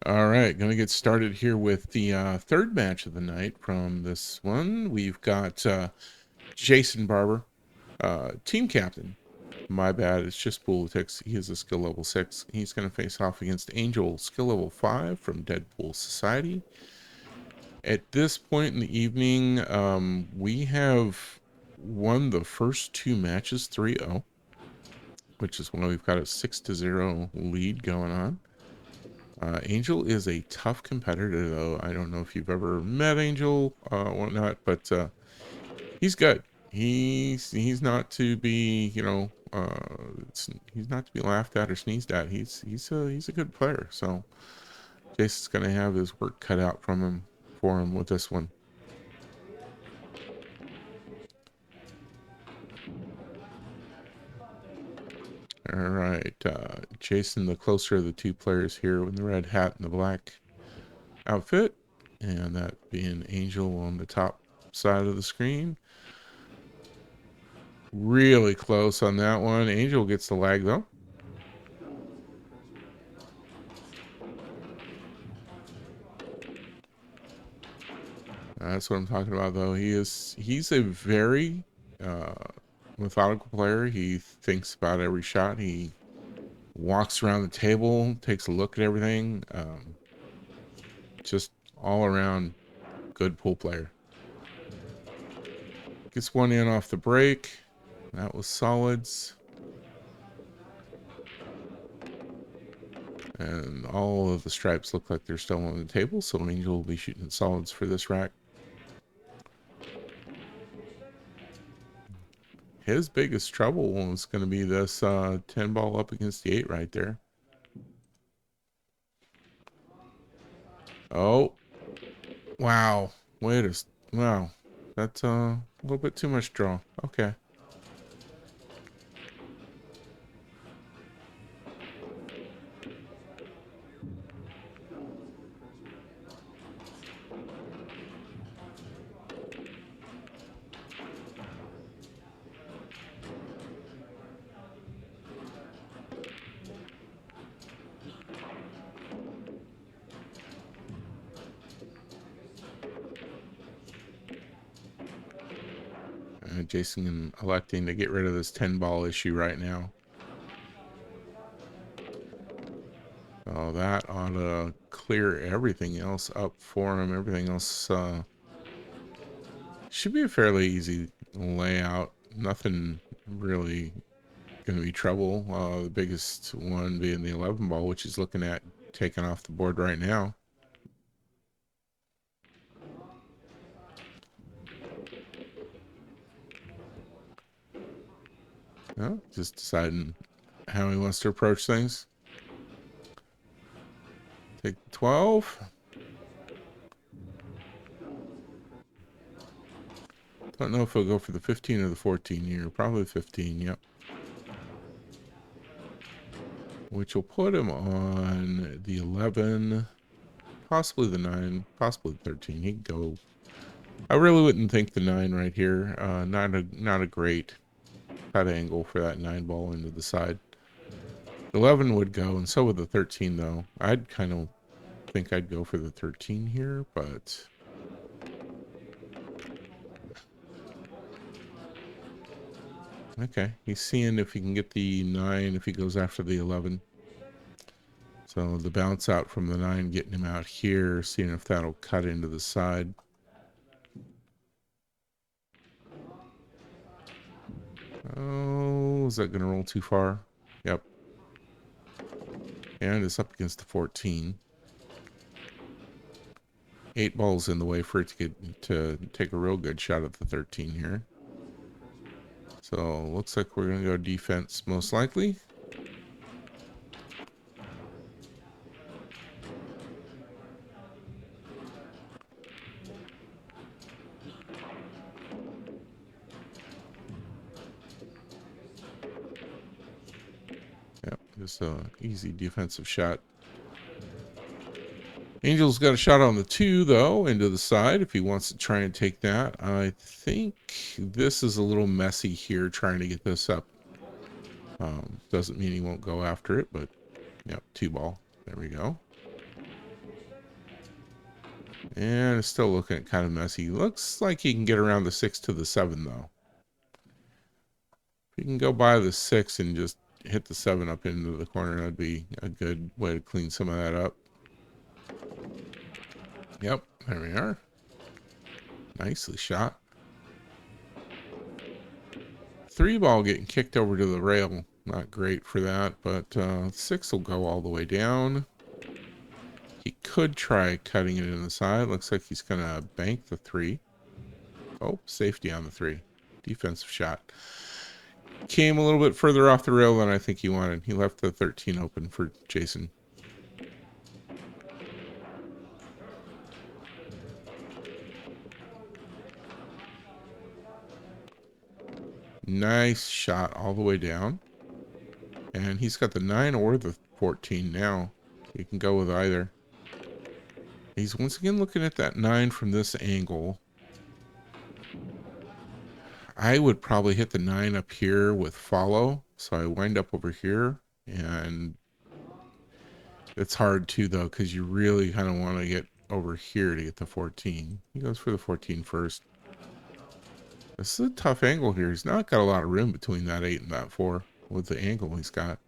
All right, going to get started here with the third match of the night from this one. We've got Jason Barber, team captain. My bad, it's just Politics. He is a skill level 6. He's going to face off against Angel, skill level 5 from Deadpool Society. At this point in the evening, we have won the first two matches 3-0, which is why we've got a 6-0 lead going on. Angel is a tough competitor, though. I don't know if you've ever met Angel or whatnot, but he's good. He's not to be, he's not to be laughed at or sneezed at. He's a good player. So Jason's gonna have his work cut out for him with this one. All right, Jason, the closer of the two players here, in the red hat and the black outfit, and that being Angel on the top side of the screen. Really close on that one. Angel gets the lag though. That's what I'm talking about though. He's a very methodical player. He thinks about every shot. He walks around the table, takes a look at everything. Just all around good pool player. Gets one in off the break. That was solids. And all of the stripes look like they're still on the table, so Angel will be shooting solids for this rack. His biggest trouble is going to be this 10 ball up against the 8 right there. Oh, wow. Wow. That's a little bit too much draw. Okay. Jason electing to get rid of this 10 ball issue right now. Oh, that ought to clear everything else up for him. Everything else should be a fairly easy layout. Nothing really going to be trouble. The biggest one being the 11 ball, which he's looking at taking off the board right now. Oh, just deciding how he wants to approach things. Take the 12. Don't know if he'll go for the 15 or the 14 here. Probably 15, yep. Which will put him on the 11, possibly the 9, possibly the 13. He can go. I really wouldn't think the 9 right here. Not a great cut angle for that 9 ball into the side. 11 would go, and so would the 13 though. I'd kind of think I'd go for the 13 here, but okay, he's seeing if he can get the 9 if he goes after the 11. So the bounce out from the 9 getting him out here, seeing if that'll cut into the side. Oh, is that going to roll too far? Yep. And it's up against the 14. 8 balls in the way for it to take a real good shot at the 13 here. So looks like we're going to go defense most likely. Yep, just an easy defensive shot. Angel's got a shot on the 2, though, into the side if he wants to try and take that. I think this is a little messy here, trying to get this up. Doesn't mean he won't go after it, but, yep, 2 ball. There we go. And it's still looking kind of messy. Looks like he can get around the 6 to the 7, though. If you can go by the 6 and just hit the 7 up into the corner, that'd be a good way to clean some of that up. Yep, there we are. Nicely shot. 3 ball getting kicked over to the rail. Not great for that, but 6 will go all the way down. He could try cutting it in the side. Looks like he's going to bank the 3. Oh, safety on the 3. Defensive shot. Came a little bit further off the rail than I think he wanted. He left the 13 open for Jason. Nice shot all the way down. And he's got the 9 or the 14 now. You can go with either. He's once again looking at that 9 from this angle. I would probably hit the 9 up here with follow. So I wind up over here. And it's hard too, though, because you really kind of want to get over here to get the 14. He goes for the 14 first. This is a tough angle here. He's not got a lot of room between that 8 and that 4 with the angle he's got.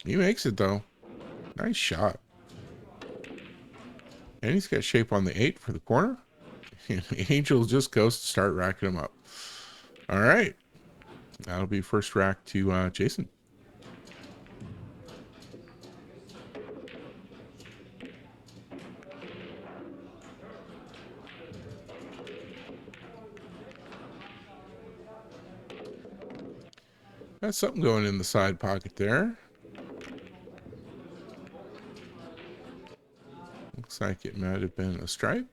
He makes it, though. Nice shot. And he's got shape on the 8 for the corner. And Angel just goes to start racking him up. All right. That'll be first rack to Jason. Got something going in the side pocket there. Looks like it might have been a stripe.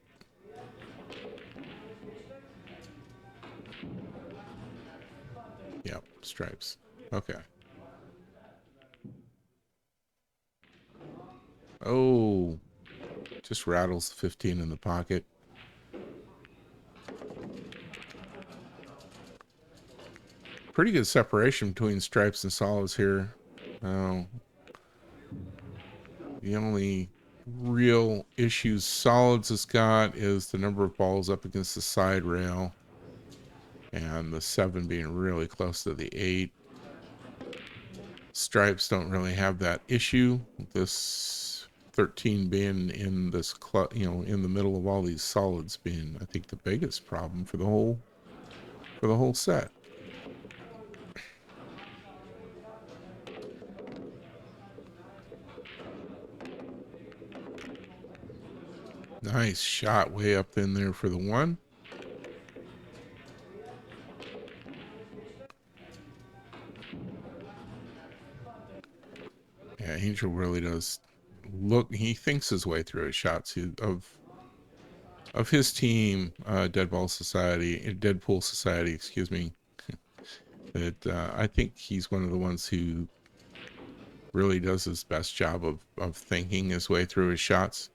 Yep, stripes. Okay. Oh, just rattles the 15 in the pocket. Pretty good separation between stripes and solids here. Oh, the only real issues solids has got is the number of balls up against the side rail and the 7 being really close to the 8. Stripes don't really have that issue. This 13 being in this in the middle of all these solids being, I think, the biggest problem for the whole set. Nice shot way up in there for the 1. Yeah, Angel really does look. He thinks his way through his shots of his team, Deadpool Society, excuse me. That I think he's one of the ones who really does his best job of thinking his way through his shots.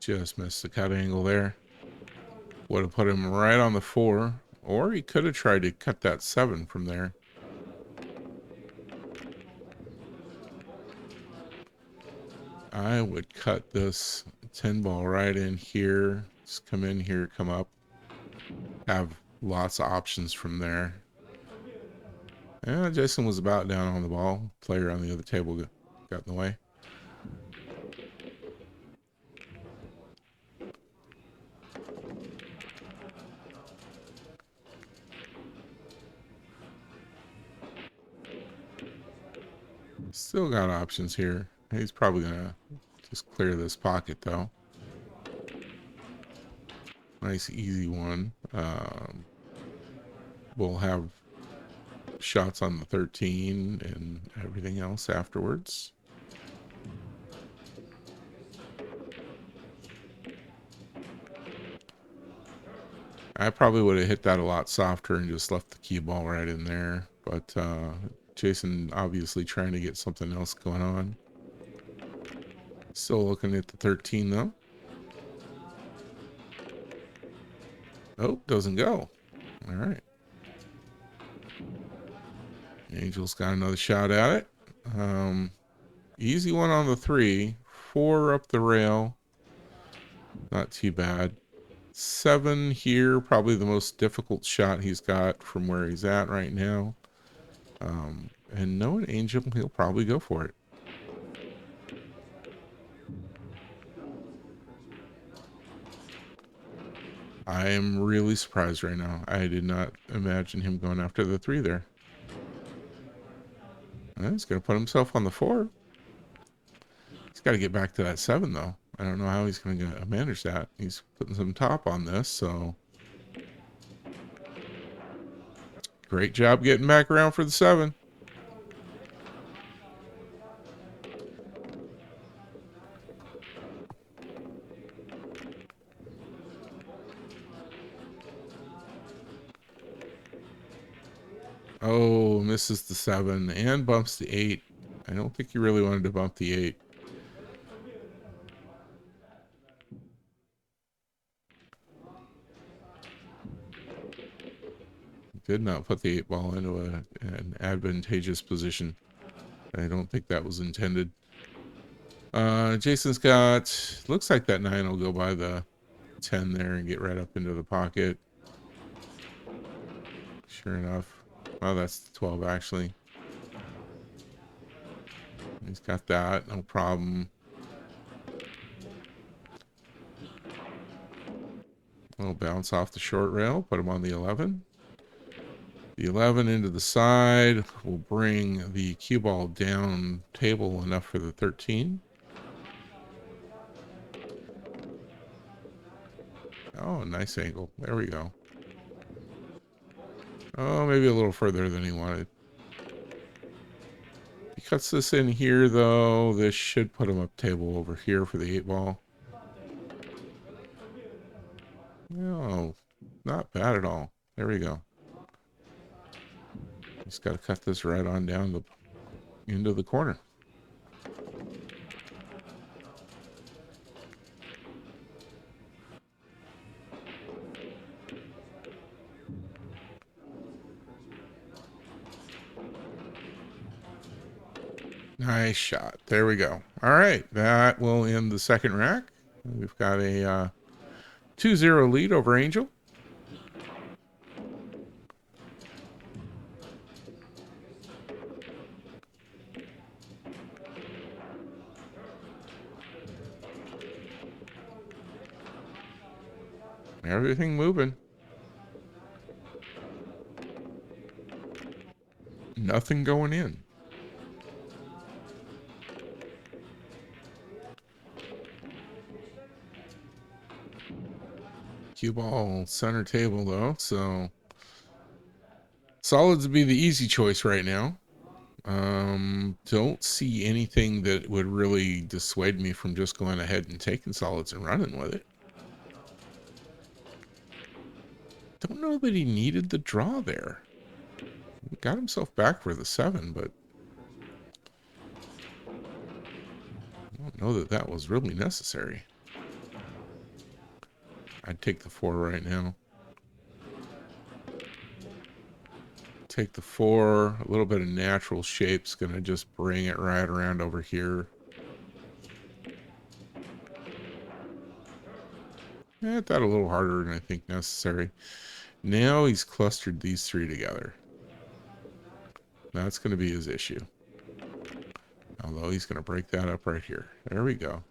Just missed the cut angle there. Would have put him right on the 4. Or he could have tried to cut that 7 from there. I would cut this 10 ball right in here. Just come in here, come up. Have lots of options from there. Yeah, Jason was about down on the ball. Player on the other table got in the way. Still got options here. He's probably gonna just clear this pocket though. Nice easy one. We'll have shots on the 13 and everything else afterwards. I probably would have hit that a lot softer and just left the cue ball right in there. But Jason obviously trying to get something else going on. Still looking at the 13 though. Oh, doesn't go. All right. Angel's got another shot at it. Easy one on the 3. 4 up the rail. Not too bad. 7 here, probably the most difficult shot he's got from where he's at right now. And knowing Angel, he'll probably go for it. I am really surprised right now. I did not imagine him going after the 3 there. He's going to put himself on the 4. He's got to get back to that 7, though. I don't know how he's going to manage that. He's putting some top on this, so... Great job getting back around for the 7. Oh, misses the 7 and bumps the 8. I don't think he really wanted to bump the 8. Did not put the 8 ball into an advantageous position. I don't think that was intended. Jason's got... Looks like that 9 will go by the 10 there and get right up into the pocket. Sure enough. Oh, that's the 12 actually. He's got that, no problem. Little bounce off the short rail, put him on the 11. The 11 into the side will bring the cue ball down table enough for the 13. Oh, nice angle. There we go. Oh, maybe a little further than he wanted. He cuts this in here, though. This should put him up table over here for the 8 ball. No, not bad at all. There we go. Just got to cut this right on down the into the corner. Nice shot. There we go. All right. That will end the second rack. We've got a 2-0 lead over Angel. Everything moving. Nothing going in. Cue ball center table though, so solids would be the easy choice right now. Don't see anything that would really dissuade me from just going ahead and taking solids and running with it. Don't know that he needed the draw there. He got himself back for the 7, but I don't know that that was really necessary. I'd take the 4 right now. Take the 4. A little bit of natural shape's gonna just bring it right around over here. That a little harder than I think necessary. Now he's clustered these 3 together. That's going to be his issue. Although he's going to break that up right here. There we go.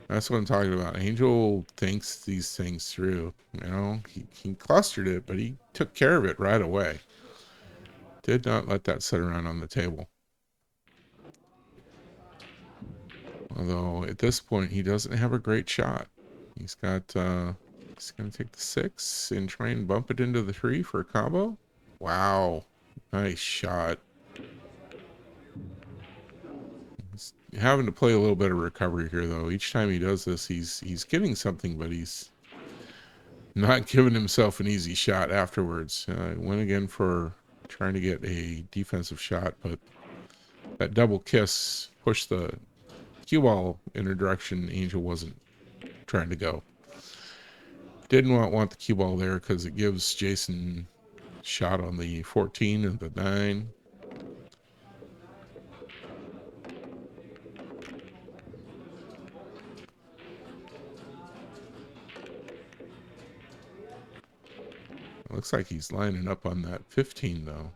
That's what I'm talking about. Angel thinks these things through. You know, he clustered it, but he took care of it right away. Did not let that sit around on the table. Although at this point he doesn't have a great shot. He's got he's gonna take the 6 and try and bump it into the 3 for a combo. Wow, nice shot. He's having to play a little bit of recovery here though. Each time he does this, he's getting something, but he's Not giving himself an easy shot afterwards. Went again for trying to get a defensive shot, but that double kiss pushed the cue ball in a direction Angel wasn't trying to go. Didn't want the cue ball there because it gives Jason shot on the 14 and the 9. Looks like he's lining up on that 15 though.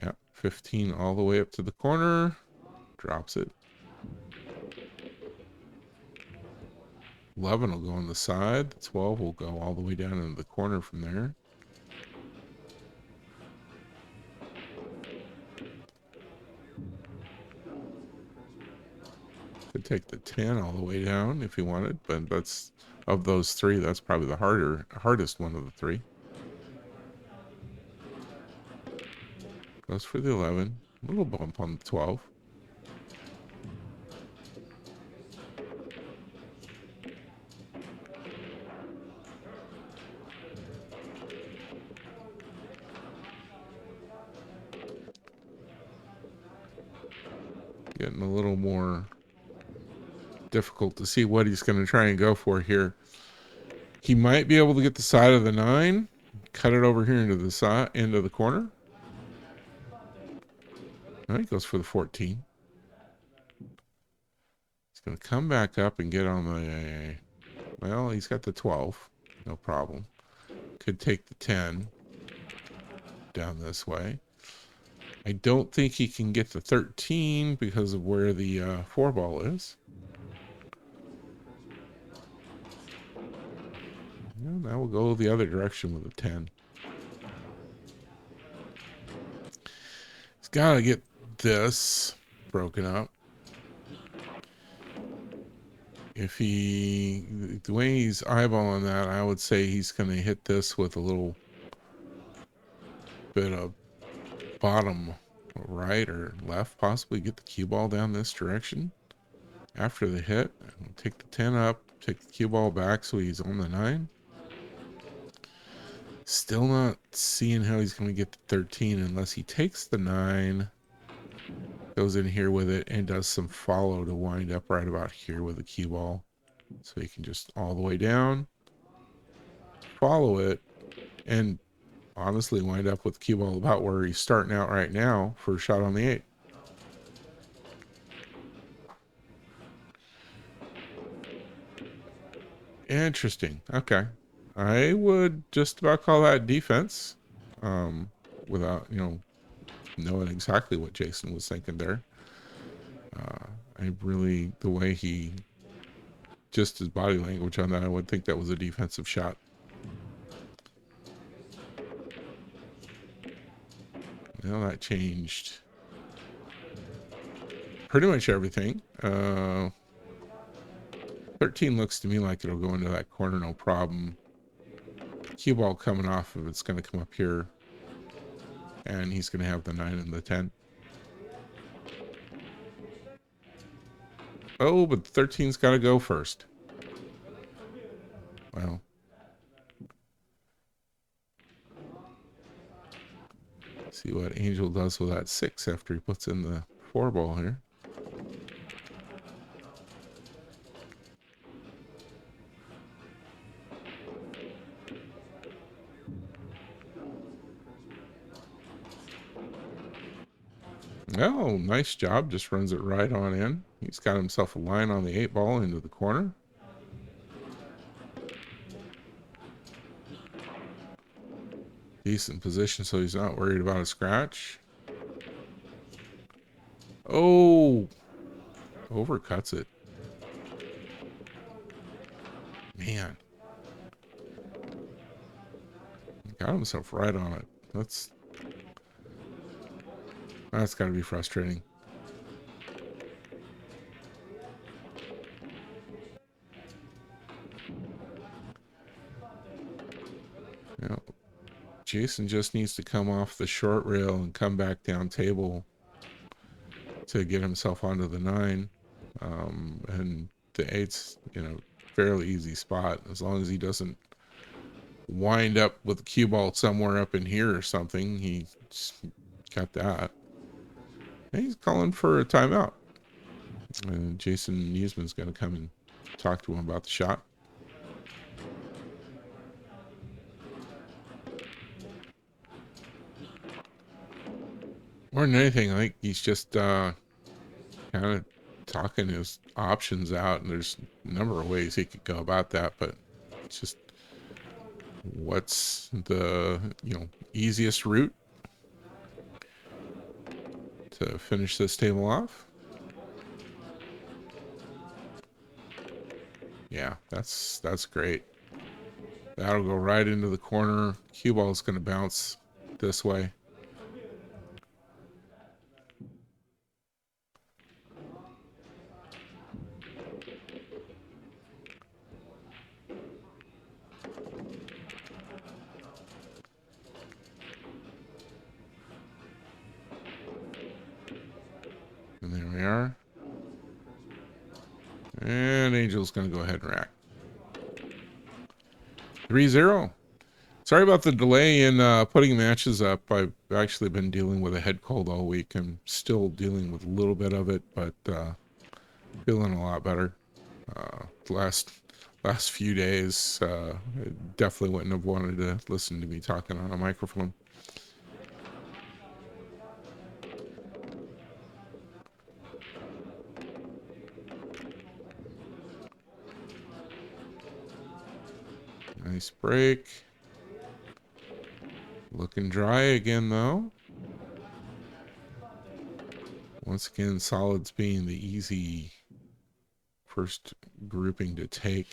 Yep, 15 all the way up to the corner. Drops it. 11 will go on the side. The 12 will go all the way down into the corner from there. Could take the 10 all the way down if he wanted, but that's, of those three, that's probably the hardest one of the three. Goes for the 11. A little bump on the 12. Getting a little more difficult to see what he's going to try and go for here. He might be able to get the side of the 9, cut it over here into the side, into the corner. All right, goes for the 14. He's going to come back up and get on the, well, he's got the 12. No problem. Could take the 10 down this way. I don't think he can get the 13 because of where the 4 ball is. And now we'll go the other direction with the 10. He's got to get this broken up. If he, the way he's eyeballing that, I would say he's going to hit this with a little bit of bottom right or left, possibly get the cue ball down this direction. After the hit, take the 10 up, take the cue ball back so he's on the 9. Still not seeing how he's going to get the 13 unless he takes the 9, goes in here with it, and does some follow to wind up right about here with the cue ball. So he can just all the way down, follow it, and honestly wind up with the cue ball about where he's starting out right now for a shot on the 8. Interesting. Okay. I would just about call that defense, without, knowing exactly what Jason was thinking there. I really, the way he, just his body language on that, I would think that was a defensive shot. Well, that changed pretty much everything. 13 looks to me like it'll go into that corner, no problem. Cue ball coming off of it's going to come up here, and he's going to have the 9 and the 10. Oh, but 13's got to go first. Well, see what Angel does with that 6 after he puts in the 4 ball here. Oh, nice job. Just runs it right on in. He's got himself a line on the 8 ball into the corner. Decent position so he's not worried about a scratch. Oh, overcuts it. Man. Got himself right on it. That's got to be frustrating. Yeah. Jason just needs to come off the short rail and come back down table to get himself onto the 9. And the eight's, fairly easy spot as long as he doesn't wind up with a cue ball somewhere up in here or something. He's got that. And he's calling for a timeout. And Jason Newsman's going to come and talk to him about the shot. More than anything, I think he's just kind of talking his options out, and there's a number of ways he could go about that, but it's just what's the easiest route to finish this table off. Yeah, that's great. That'll go right into the corner. Cue ball is going to bounce this way. And there we are. And Angel's going to go ahead and rack. 3-0. Sorry about the delay in putting matches up. I've actually been dealing with a head cold all week. I'm still dealing with a little bit of it, but feeling a lot better. The last few days, I definitely wouldn't have wanted to listen to me talking on a microphone. Nice break. Looking dry again, though. Once again, solids being the easy first grouping to take.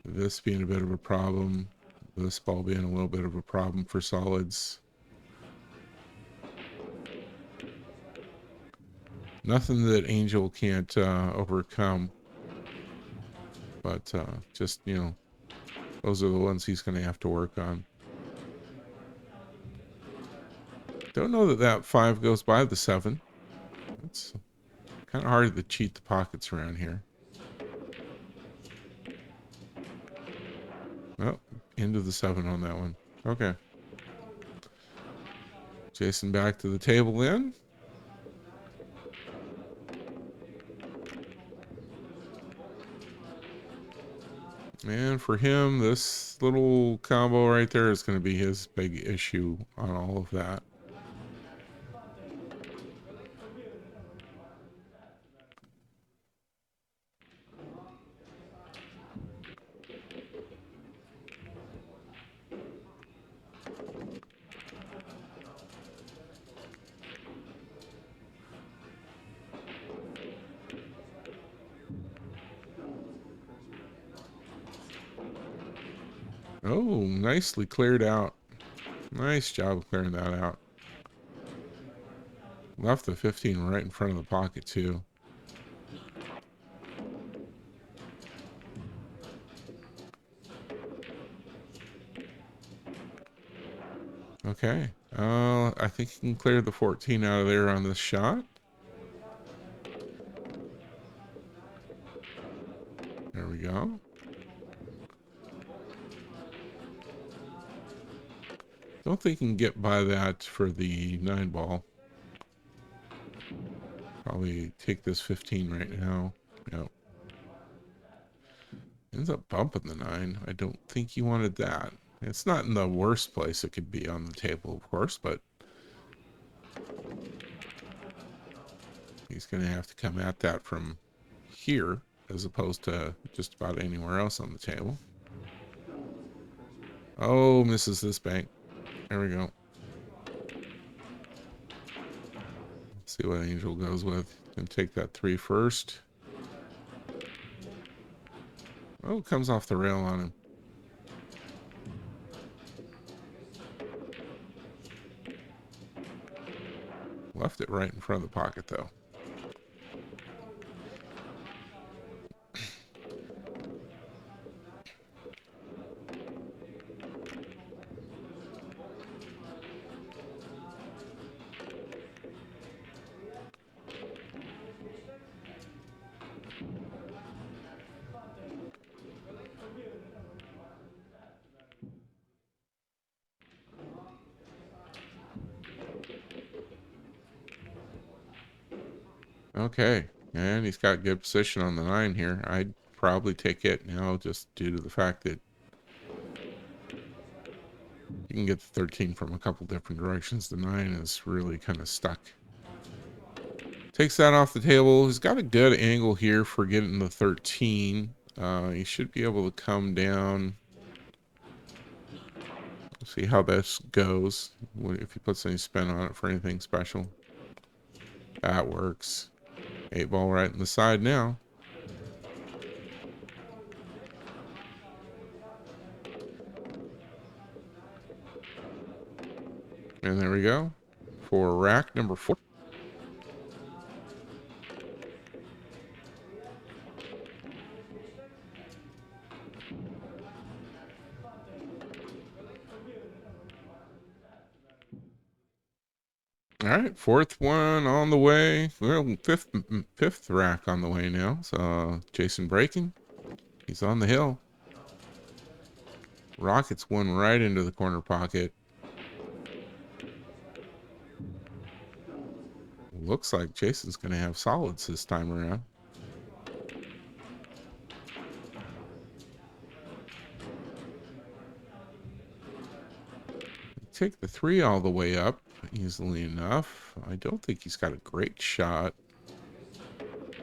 This being a bit of a problem. This ball being a little bit of a problem for solids. Nothing that Angel can't overcome. But just, those are the ones he's going to have to work on. Don't know that that 5 goes by the 7. It's kind of hard to cheat the pockets around here. Oh, into the 7 on that one. Okay. Jason back to the table then. And for him, this little combo right there is going to be his big issue on all of that. Oh, nicely cleared out. Nice job clearing that out. Left the 15 right in front of the pocket, too. Okay. I think he can clear the 14 out of there on this shot. There we go. Don't think he can get by that for the 9 ball. Probably take this 15 right now. Yep. Ends up bumping the 9. I don't think he wanted that. It's not in the worst place it could be on the table, of course, but he's going to have to come at that from here as opposed to just about anywhere else on the table. Oh, misses this bank. There we go. See what Angel goes with. And take that 3 first. Oh, comes off the rail on him. Left it right in front of the pocket, though. Okay. And he's got good position on the 9 here. I'd probably take it now just due to the fact that you can get the 13 from a couple different directions. The 9 is really kind of stuck. Takes that off the table. He's got a good angle here for getting the 13. He should be able to come down. Let's see how this goes. If he puts any spin on it for anything special. That works. 8 ball right in the side now. And there we go. For rack number 4. All right, 4th one on the way. Well, fifth rack on the way now. So Jason breaking. He's on the hill. Rockets one right into the corner pocket. Looks like Jason's going to have solids this time around. Take the 3 all the way up easily enough. I don't think he's got a great shot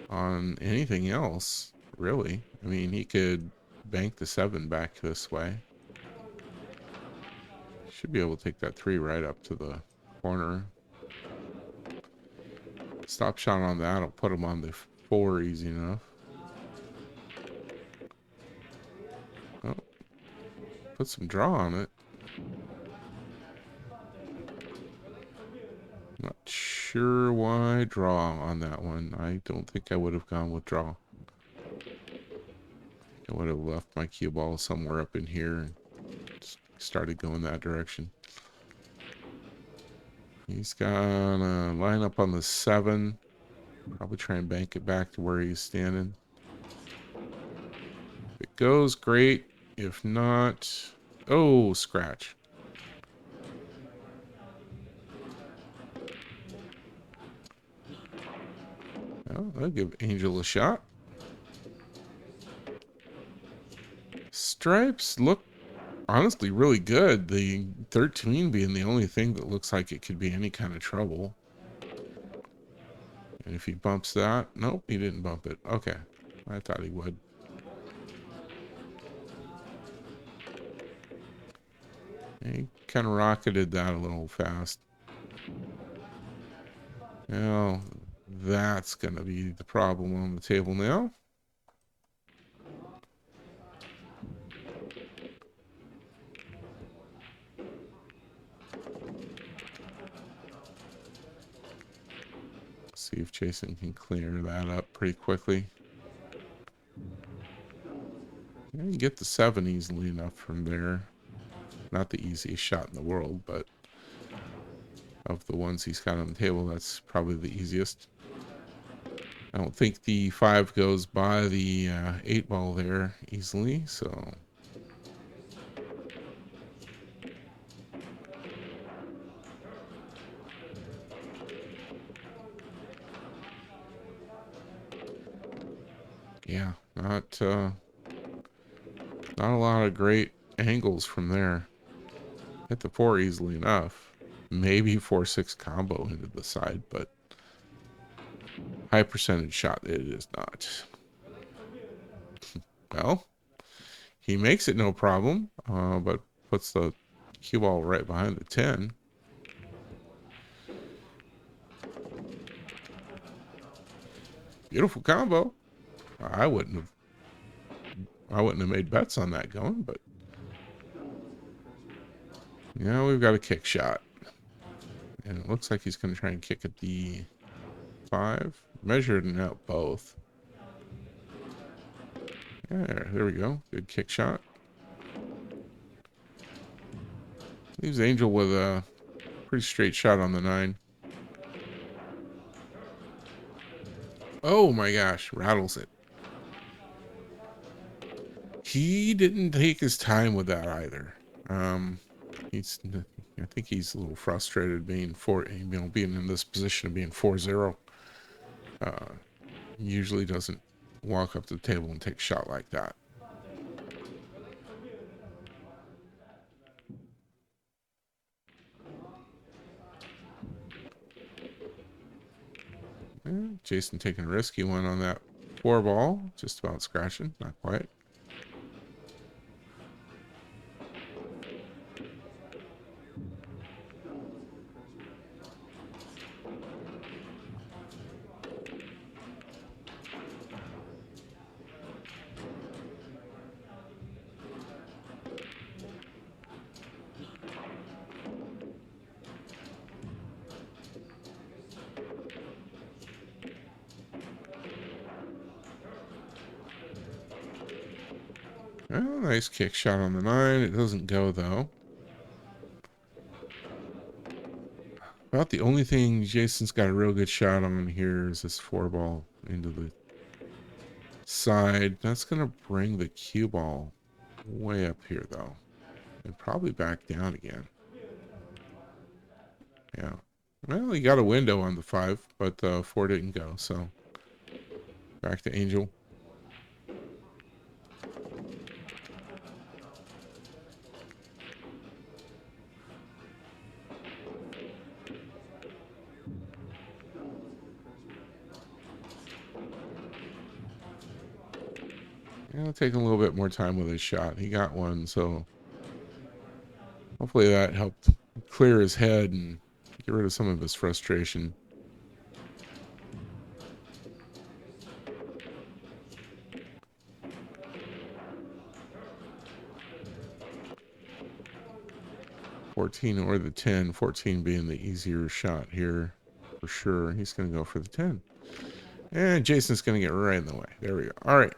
on anything else, really. I mean, he could bank the 7 back this way. Should be able to take that 3 right up to the corner. Stop shot on that. I'll put him on the 4 easy enough. Oh, put some draw on it. Not sure why draw on that one. I don't think I would have gone with draw. I would have left my cue ball somewhere up in here and started going that direction. He's gonna line up on the 7. Probably try and bank it back to where he's standing. If it goes, great. If not, oh, scratch. Well, I'll give Angel a shot. Stripes look honestly really good. The 13 being the only thing that looks like it could be any kind of trouble. And if he bumps that, nope, he didn't bump it. Okay, I thought he would. He kind of rocketed that a little fast. Now, that's going to be the problem on the table now. See if Jason can clear that up pretty quickly. Yeah, you can get the 7 easily enough from there. Not the easiest shot in the world, but of the ones he's got on the table, that's probably the easiest. I don't think the 5 goes by the 8 ball there easily, so... Yeah, not a lot of great angles from there. Hit the 4 easily enough. Maybe 4-6 combo into the side, but high percentage shot it is not. Well, he makes it no problem, but puts the cue ball right behind the 10. Beautiful combo. I wouldn't have made bets on that going, but yeah, we've got a kick shot. And it looks like he's going to try and kick at the 5. Measured out both. Yeah, there we go. Good kick shot. Leaves Angel with a pretty straight shot on the 9. Oh my gosh, rattles it. He didn't take his time with that either. I think he's a little frustrated being being in this position of being 4-0. Usually doesn't walk up to the table and take a shot like that. Jason taking a risky one on that 4-ball. Just about scratching. Not quite. Well, nice kick shot on the 9. It doesn't go, though. About the only thing Jason's got a real good shot on here is this 4-ball into the side. That's going to bring the cue ball way up here, though. And probably back down again. Yeah. Well, he got a window on the 5, but 4 didn't go, so back to Angel. Yeah, taking a little bit more time with his shot. He got one, so hopefully that helped clear his head and get rid of some of his frustration. $14 or the 10. 14 being the easier shot here for sure. He's going to go for the 10. And Jason's going to get right in the way. There we go. All right.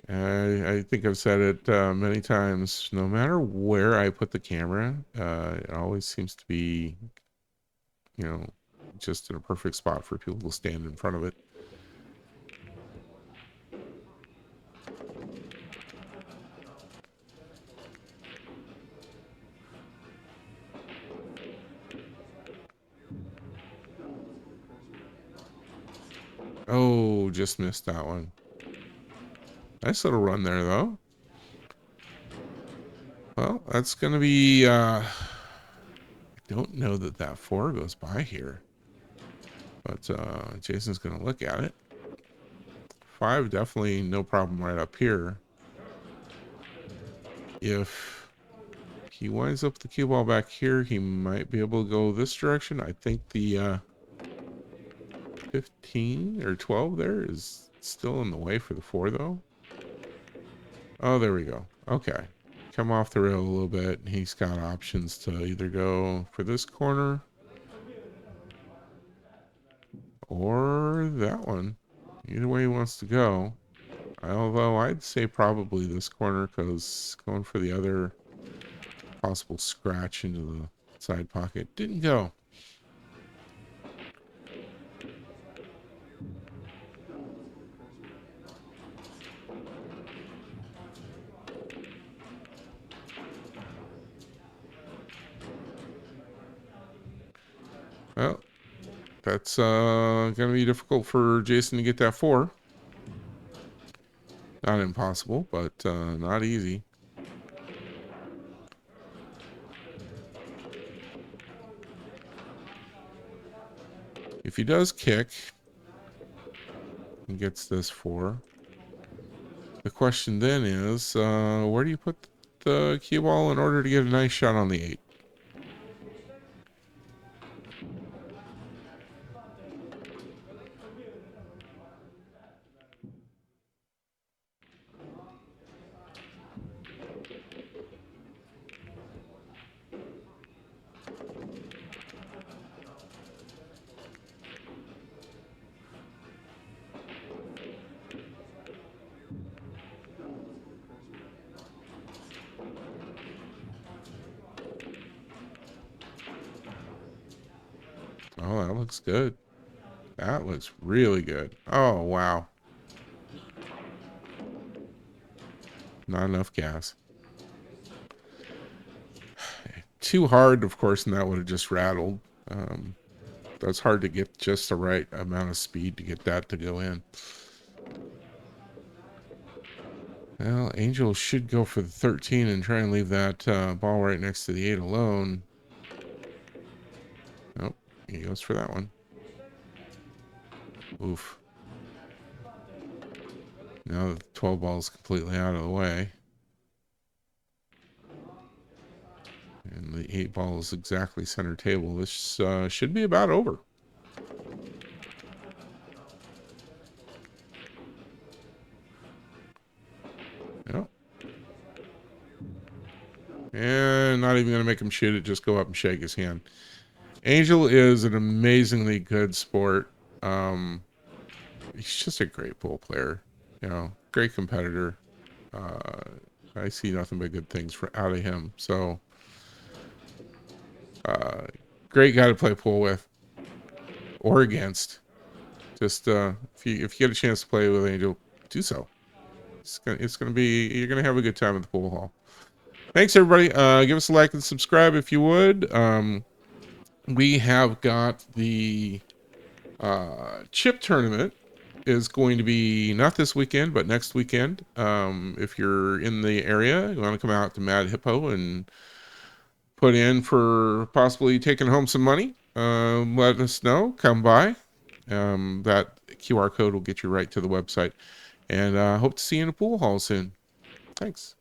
I think I've said it many times. No matter where I put the camera, it always seems to be, just in a perfect spot for people to stand in front of it. Oh, just missed that one. Nice little run there, though. Well, that's going to be... I don't know that 4 goes by here. But Jason's going to look at it. 5, definitely no problem right up here. If he winds up the cue ball back here, he might be able to go this direction. I think the 15 or 12 there is still in the way for the 4, though. Oh, there we go. Okay. Come off the rail a little bit. He's got options to either go for this corner or that one. Either way he wants to go. Although I'd say probably this corner, because going for the other possible scratch into the side pocket didn't go. Well, that's going to be difficult for Jason to get that 4. Not impossible, but not easy. If he does kick and gets this 4, the question then is, where do you put the cue ball in order to get a nice shot on the 8? Oh, that looks good. That looks really good. Oh, wow. Not enough gas. Too hard, of course, and that would have just rattled. That's hard to get just the right amount of speed to get that to go in. Well, Angel should go for the 13 and try and leave that ball right next to the 8 alone. Nope, he goes for that one. Oof. Now the 12 ball is completely out of the way. And the 8 ball is exactly center table. This should be about over. Yep. And not even going to make him shoot it, just go up and shake his hand. Angel is an amazingly good sport. He's just a great pool player. You know, great competitor. I see nothing but good things out of him. So, great guy to play pool with or against. Just if you get a chance to play with Angel, do so. It's gonna be, you're gonna have a good time at the pool hall. Thanks everybody. Give us a like and subscribe if you would. We have got the chip tournament is going to be not this weekend but next weekend. If you're in the area, you want to come out to Mad Hippo and put in for possibly taking home some money, let us know. Come by. That QR code will get you right to the website, and hope to see you in the pool hall soon. Thanks.